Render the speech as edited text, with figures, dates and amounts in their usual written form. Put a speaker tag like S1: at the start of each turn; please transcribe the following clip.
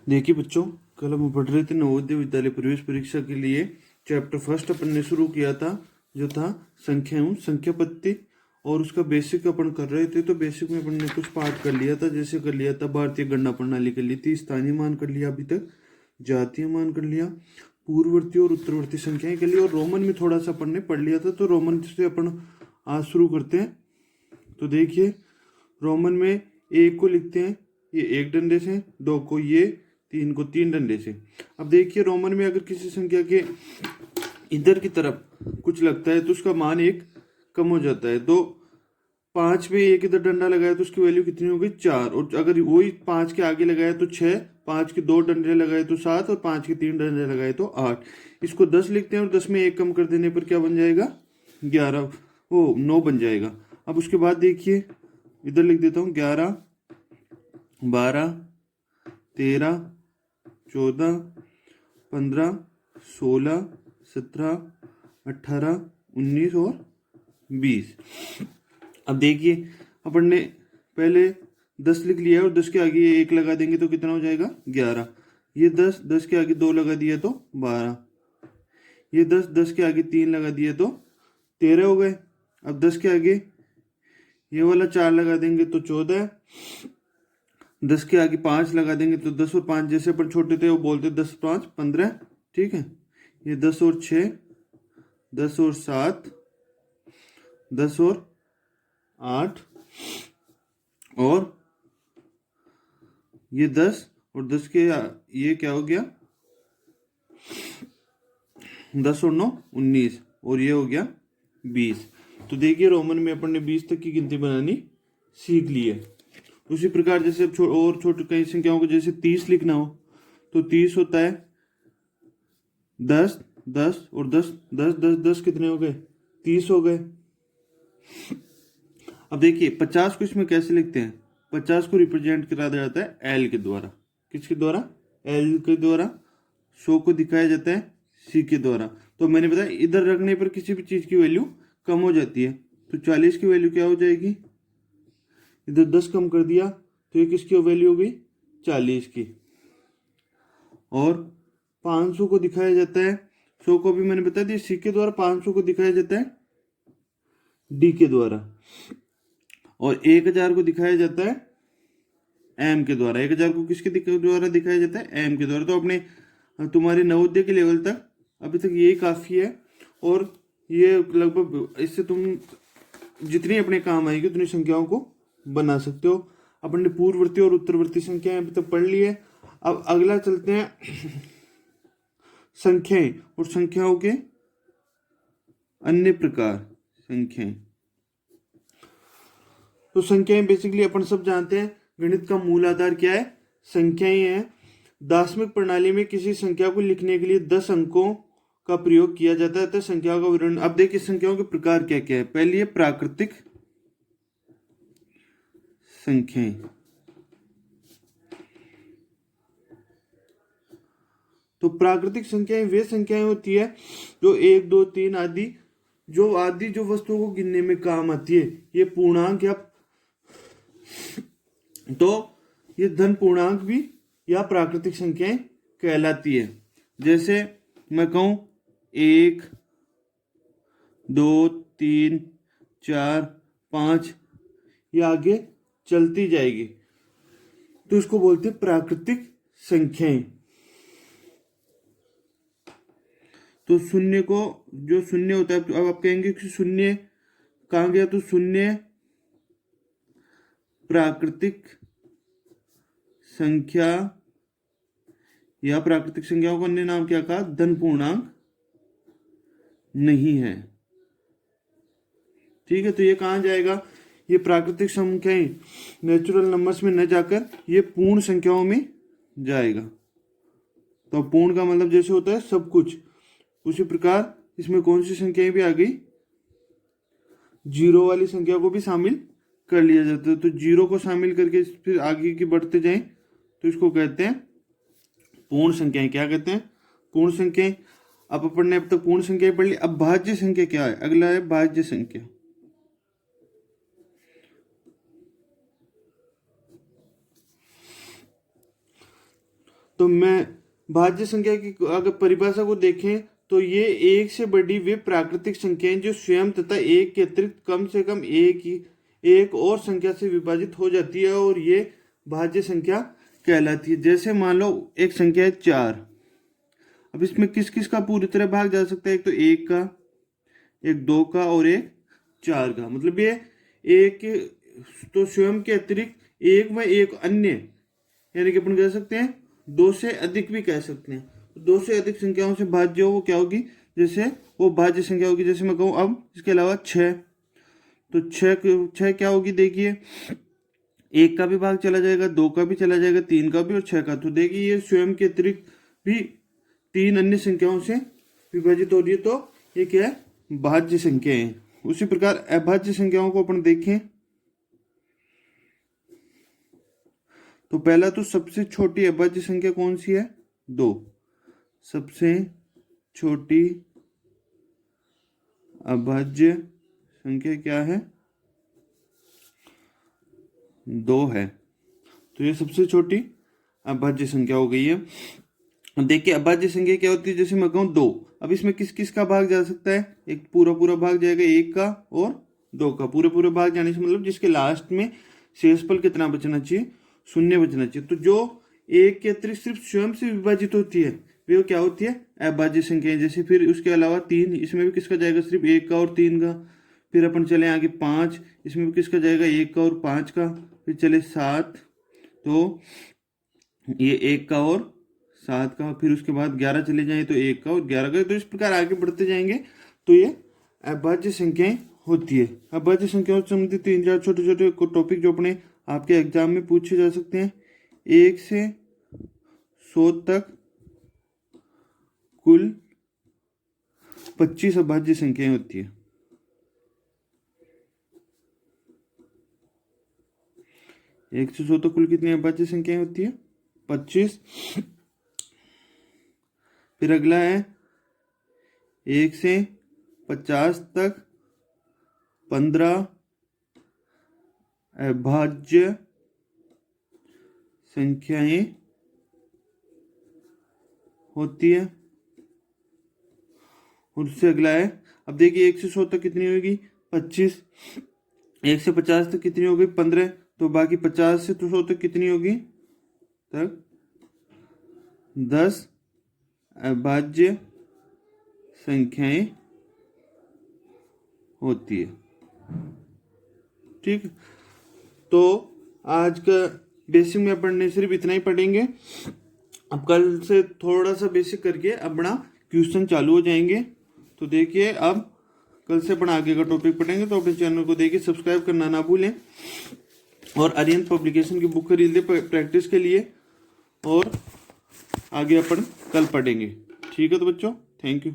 S1: देखिए बच्चों, कल हम पढ़ रहे थे नवोदय विद्यालय प्रवेश परीक्षा के लिए चैप्टर फर्स्ट अपन ने शुरू किया था, जो था संख्याओं संख्या पत्ती। और उसका बेसिक अपन कर रहे थे। तो बेसिक में अपन ने कुछ पार्ट कर लिया था, जैसे कर लिया था भारतीय गणना प्रणाली कर ली थी, स्थानीय मान कर लिया, अभी तक जातीय मान कर लिया, पूर्ववर्ती और उत्तरवर्ती संख्याएं कर ली, और रोमन में थोड़ा सा अपन ने पढ़ लिया था। तो रोमन से अपन आज शुरू करते हैं। तो देखिए, रोमन में एक को लिखते हैं ये एक डंडे से, दो को ये, तीन को तीन डंडे से। अब देखिए, रोमन में अगर किसी संख्या के इधर की तरफ कुछ लगता है तो उसका मान एक कम हो जाता है। तो 5 में एक इधर डंडा लगाया तो उसकी वैल्यू कितनी हो गई? 4। और अगर वही 5 के आगे लगाया तो 6, 5 के 2 डंडे लगाए तो 7, और 5 के 3 डंडे लगाए तो 8। इसको 10 लिखते हैं, और 10 में एक कम कर देने पर क्या बन जाएगा? 11, वो 9 बन जाएगा। अब उसके बाद देखिए, इधर लिख देता हूँ 11, 12, 13, 14, 15, 16, 17, 18, 19 और 20। अब देखिए, अपन ने पहले 10 लिख लिया है, और 10 के आगे ये 1 लगा देंगे तो कितना हो जाएगा? 11। ये 10 के आगे 2 लगा दिया तो 12। ये 10 के आगे 3 लगा दिया तो 13 हो गए। अब 10 के आगे ये वाला 4 लगा देंगे तो 14। 10 के आगे 5 लगा देंगे तो 10 और 5, जैसे अपन छोटे थे वो बोलते 10, 5, 15। ठीक है। ये 10 और 6, 10 और 7, 10 और 8, और ये 10, और 10 के ये क्या हो गया? 10 और 9, 19, और ये हो गया 20। तो देखिए, रोमन में अपन ने 20 तक की गिनती बनानी सीख ली है। उसी प्रकार जैसे अब और छोटी कई संख्याओं को जैसे 30 लिखना हो तो 30 होता है 10, 10 और 10, 10, 10, 10 कितने हो गए? 30 हो गए। अब देखिए, 50 को इसमें कैसे लिखते हैं? 50 को रिप्रेजेंट करा जाता है एल के द्वारा। किसके द्वारा? एल के द्वारा। 100 को दिखाया जाता है सी के द्वारा। तो मैंने बताया, इधर रखने पर किसी भी चीज की वैल्यू कम हो जाती है। तो 40 की वैल्यू क्या हो जाएगी? इधर 10 कम कर दिया तो ये किसकी वैल्यू हो गई? 40 की। और 500 को दिखाया जाता है, 100 को भी मैंने बता दिया सी के द्वारा, 500 को दिखाया जाता है डी के द्वारा, और 1000 को दिखाया जाता है एम के द्वारा। 1000 को किसके द्वारा दिखाया जाता है? एम के द्वारा। तो अपने तुम्हारे नवोदय के लेवल तक अभी तक यही काफी है, और ये लगभग इससे तुम जितनी अपने काम आएगी उतनी संख्याओं को बना सकते हो। अपन ने पूर्ववर्ती और उत्तरवर्ती संख्याएं अभी तक पढ़ ली है। अब अगला चलते हैं संख्याएं और संख्याओं के अन्य प्रकार। संख्याएं, तो संख्याएं बेसिकली अपन सब जानते हैं, गणित का मूल आधार क्या है? संख्याएं हैं। दार्शनिक प्रणाली में किसी संख्या को लिखने के लिए 10 अंकों का प्रयोग किया जाता है। तो संख्याओं का विवरण। अब देखिए, संख्याओं के प्रकार क्या क्या है। पहली है प्राकृतिक संख्याएं। तो प्राकृतिक संख्याएं वे संख्याएं होती है जो 1, 2, 3 आदि जो वस्तुओं को गिनने में काम आती है। ये पूर्णांक या तो ये धन पूर्णांक भी या प्राकृतिक संख्याएं कहलाती है। जैसे मैं कहूं 1, 2, 3, 4, 5, ये आगे चलती जाएगी, तो इसको बोलते हैं प्राकृतिक संख्याएं। तो शून्य को, जो शून्य होता है, अब आप कहेंगे कि शून्य कहाँ गया? तो शून्य प्राकृतिक संख्या या प्राकृतिक संख्याओं का अन्य नाम क्या कहा? धन पूर्णांक नहीं है। ठीक है। तो ये कहाँ जाएगा? ये प्राकृतिक संख्याएं नेचुरल नंबर्स में न जाकर ये पूर्ण संख्याओं में जाएगा। तो पूर्ण का मतलब जैसे होता है सब कुछ, उसी प्रकार इसमें कौन सी संख्याएं भी आ गई? जीरो वाली संख्या को भी शामिल कर लिया जाता है। तो जीरो को शामिल करके फिर आगे की बढ़ते जाएं तो इसको कहते हैं पूर्ण संख्याएं। क्या कहते हैं? पूर्ण संख्याएं। अब अपन ने अब तक पूर्ण संख्याएं पढ़ ली। अब भाज्य संख्या क्या है? अगला है भाज्य संख्या। तो मैं भाज्य संख्या की अगर परिभाषा को देखें तो ये एक से बड़ी वे प्राकृतिक संख्याएं जो स्वयं तथा एक के अतिरिक्त कम से कम एक और संख्या से विभाजित हो जाती है और ये भाज्य संख्या कहलाती है। जैसे मान लो एक संख्या है 4, अब इसमें किस किस का पूरी तरह भाग जा सकता है? एक तो 1 का, एक 2 का और एक 4 का। मतलब ये एक तो स्वयं के अतिरिक्त एक व एक अन्य, यानी कि अपन कह सकते हैं 2 से अधिक भी कह सकते हैं। 2 से अधिक संख्याओं से भाज्य हो वो क्या होगी? जैसे वो भाज्य संख्या होगी। जैसे मैं कहूँ अब इसके अलावा 6, तो 6 क्या होगी? देखिए 1 का भी भाग चला जाएगा, 2 का भी चला जाएगा, 3 का भी और 6 का। तो देखिए ये स्वयं के अतिरिक्त भी 3 अन्य संख्याओं से विभाजित हो रही है, तो ये क्या है? भाज्य संख्या है। उसी प्रकार अभाज्य संख्याओं को अपन देखें तो पहला तो सबसे छोटी अभाज्य संख्या कौन सी है? 2। सबसे छोटी अभाज्य संख्या क्या है? 2 है। तो ये सबसे छोटी अभाज्य संख्या हो गई है। देखिए अभाज्य संख्या क्या होती है? जैसे मैं कहूँ 2, अब इसमें किस किस का भाग जा सकता है? एक पूरा भाग जाएगा 1 का और 2 का। पूरे भाग जाने से मतलब जिसके लास्ट में शेषफल कितना बचना चाहिए? 0 बचना चाहिए। तो जो एक के अतिरिक्त सिर्फ स्वयं से विभाजित होती है वो क्या होती है? अभाज्य संख्या। जैसे फिर उसके अलावा 3, इसमें भी किसका जाएगा? सिर्फ 1 का और 3 का। फिर अपन चले आगे 5, इसमें भी किसका जाएगा? 1 का और 5 का। फिर चले 7, तो ये 1 का और 7 का। फिर उसके बाद 11 चले जाएं तो 1 का और 11 का। तो इस प्रकार आगे बढ़ते जाएंगे तो ये अभाज्य संख्याएं होती है। अभाज्य संख्याओं से संबंधित 3-4 छोटे छोटे टॉपिक जो अपने आपके एग्जाम में पूछे जा सकते हैं। 1 से 100 तक कुल 25 अभाज्य संख्याएं होती है। एक से 100 तक कुल कितनी अभाज्य संख्याएं होती है? 25। फिर अगला है 1 से 50 तक 15 अभाज्य संख्याएं होती है। और उससे अगला है, अब देखिए 1 से 100 तक कितनी होगी? 25। 1 से 50 तक कितनी होगी? 15। तो बाकी 50 से 100 तक कितनी होगी? तक 10 अभाज्य संख्याएं होती है। ठीक, तो आज का बेसिक में अपन ने सिर्फ इतना ही पढ़ेंगे। अब कल से थोड़ा सा बेसिक करके अपना क्वेश्चन चालू हो जाएंगे। तो देखिए अब कल से अपन आगे का टॉपिक पढ़ेंगे। तो अपने चैनल को देखिए सब्सक्राइब करना ना भूलें और आर्यन पब्लिकेशन की बुक खरीद ले प्रैक्टिस के लिए। और आगे अपन कल पढ़ेंगे। ठीक है तो बच्चों, थैंक यू।